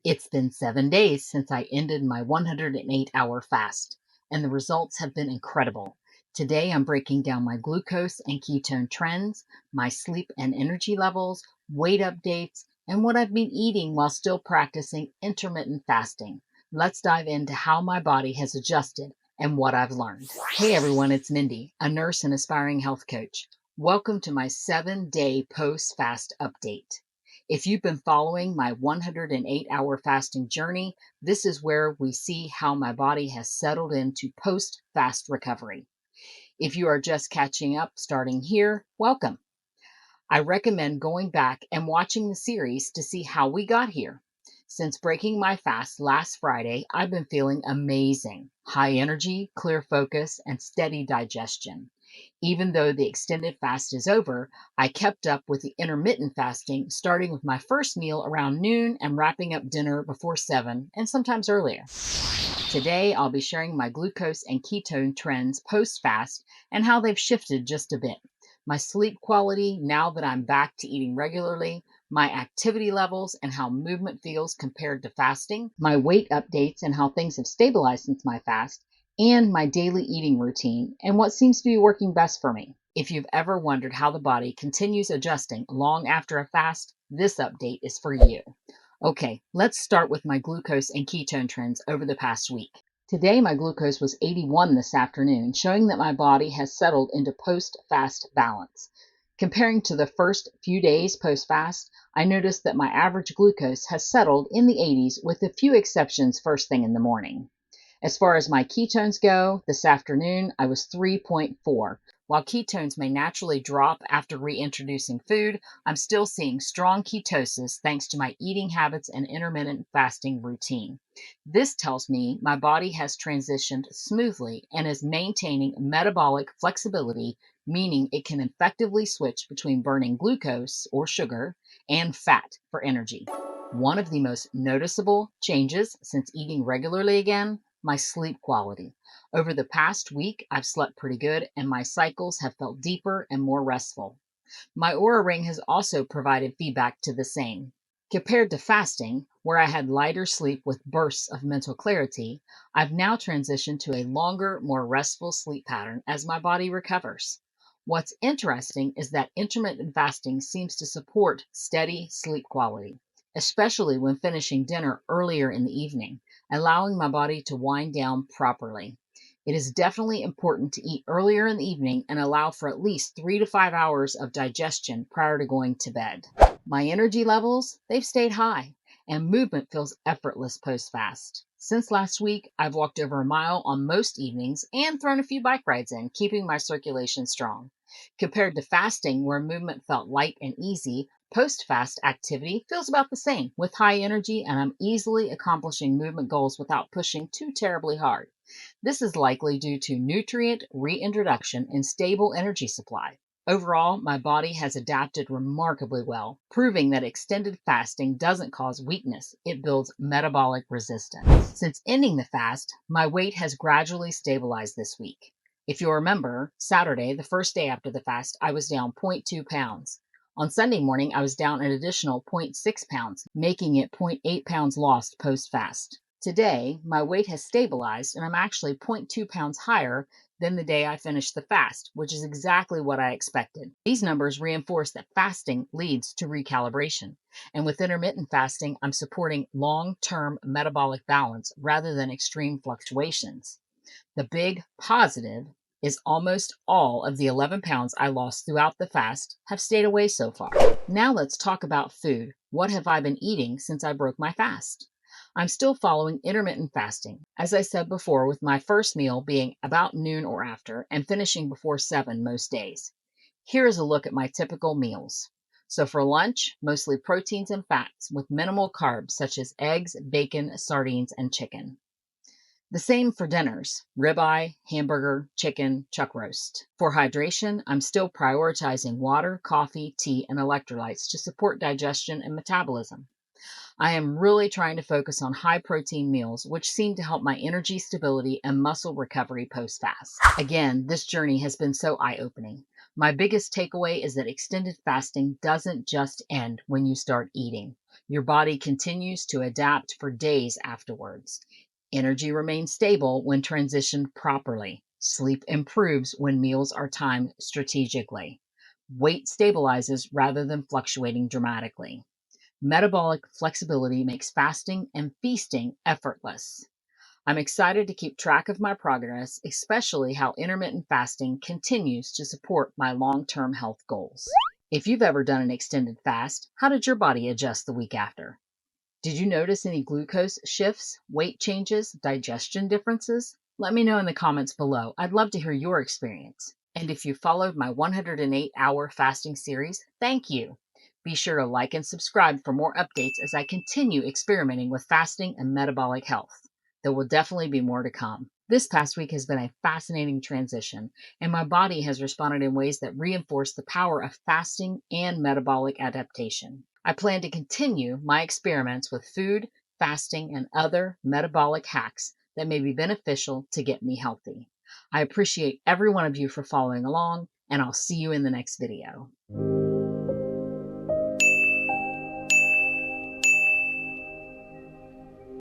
It's been 7 days since I ended my 108-hour fast, and the results have been incredible. Today, I'm breaking down my glucose and ketone trends, my sleep and energy levels, weight updates, and what I've been eating while still practicing intermittent fasting. Let's dive into how my body has adjusted and what I've learned. Hey everyone, it's Mindy, a nurse and aspiring health coach. Welcome to my 7-day post-fast update. If you've been following my 108-hour fasting journey, this is where we see how my body has settled into post-fast recovery. If you are just catching up starting here, welcome. I recommend going back and watching the series to see how we got here. Since breaking my fast last Friday, I've been feeling amazing. High energy, clear focus, and steady digestion. Even though the extended fast is over, I kept up with the intermittent fasting, starting with my first meal around noon and wrapping up dinner before 7 and sometimes earlier. Today, I'll be sharing my glucose and ketone trends post-fast and how they've shifted just a bit. My sleep quality now that I'm back to eating regularly, my activity levels and how movement feels compared to fasting, my weight updates and how things have stabilized since my fast, and my daily eating routine and what seems to be working best for me. If you've ever wondered how the body continues adjusting long after a fast, this update is for you. Okay, let's start with my glucose and ketone trends over the past week. Today, my glucose was 81 this afternoon, showing that my body has settled into post-fast balance. Comparing to the first few days post-fast, I noticed that my average glucose has settled in the 80s with a few exceptions first thing in the morning. As far as my ketones go, this afternoon I was 3.4. While ketones may naturally drop after reintroducing food, I'm still seeing strong ketosis thanks to my eating habits and intermittent fasting routine. This tells me my body has transitioned smoothly and is maintaining metabolic flexibility, meaning it can effectively switch between burning glucose or sugar and fat for energy. One of the most noticeable changes since eating regularly again, my sleep quality. Over the past week, I've slept pretty good and my cycles have felt deeper and more restful. My Oura Ring has also provided feedback to the same. Compared to fasting, where I had lighter sleep with bursts of mental clarity, I've now transitioned to a longer, more restful sleep pattern as my body recovers. What's interesting is that intermittent fasting seems to support steady sleep quality, especially when finishing dinner earlier in the evening, allowing my body to wind down properly. It is definitely important to eat earlier in the evening and allow for at least 3 to 5 hours of digestion prior to going to bed. My energy levels, they've stayed high, and movement feels effortless post-fast. Since last week, I've walked over a mile on most evenings and thrown a few bike rides in, keeping my circulation strong. Compared to fasting, where movement felt light and easy, post-fast activity feels about the same, with high energy, and I'm easily accomplishing movement goals without pushing too terribly hard. This is likely due to nutrient reintroduction and stable energy supply. Overall, my body has adapted remarkably well, proving that extended fasting doesn't cause weakness, it builds metabolic resistance. Since ending the fast, my weight has gradually stabilized this week. If you'll remember, Saturday, the first day after the fast, I was down 0.2 pounds. On Sunday morning, I was down an additional 0.6 pounds, making it 0.8 pounds lost post-fast. Today, my weight has stabilized and I'm actually 0.2 pounds higher than the day I finished the fast, which is exactly what I expected. These numbers reinforce that fasting leads to recalibration. And with intermittent fasting, I'm supporting long-term metabolic balance rather than extreme fluctuations. The big positive is almost all of the 11 pounds I lost throughout the fast have stayed away so far. Now let's talk about food. What have I been eating since I broke my fast? I'm still following intermittent fasting, as I said before, with my first meal being about noon or after and finishing before 7 most days. Here is a look at my typical meals. So for lunch, mostly proteins and fats with minimal carbs such as eggs, bacon, sardines, and chicken. The same for dinners, ribeye, hamburger, chicken, chuck roast. For hydration, I'm still prioritizing water, coffee, tea, and electrolytes to support digestion and metabolism. I am really trying to focus on high protein meals, which seem to help my energy stability and muscle recovery post-fast. Again, this journey has been so eye-opening. My biggest takeaway is that extended fasting doesn't just end when you start eating. Your body continues to adapt for days afterwards. Energy remains stable when transitioned properly. Sleep improves when meals are timed strategically. Weight stabilizes rather than fluctuating dramatically. Metabolic flexibility makes fasting and feasting effortless. I'm excited to keep track of my progress, especially how intermittent fasting continues to support my long term health goals. If you've ever done an extended fast, how did your body adjust the week after? Did you notice any glucose shifts, weight changes, digestion differences? Let me know in the comments below. I'd love to hear your experience. And if you followed my 108-hour fasting series, thank you. Be sure to like and subscribe for more updates as I continue experimenting with fasting and metabolic health. There will definitely be more to come. This past week has been a fascinating transition, and my body has responded in ways that reinforce the power of fasting and metabolic adaptation. I plan to continue my experiments with food, fasting, and other metabolic hacks that may be beneficial to get me healthy. I appreciate every one of you for following along, and I'll see you in the next video.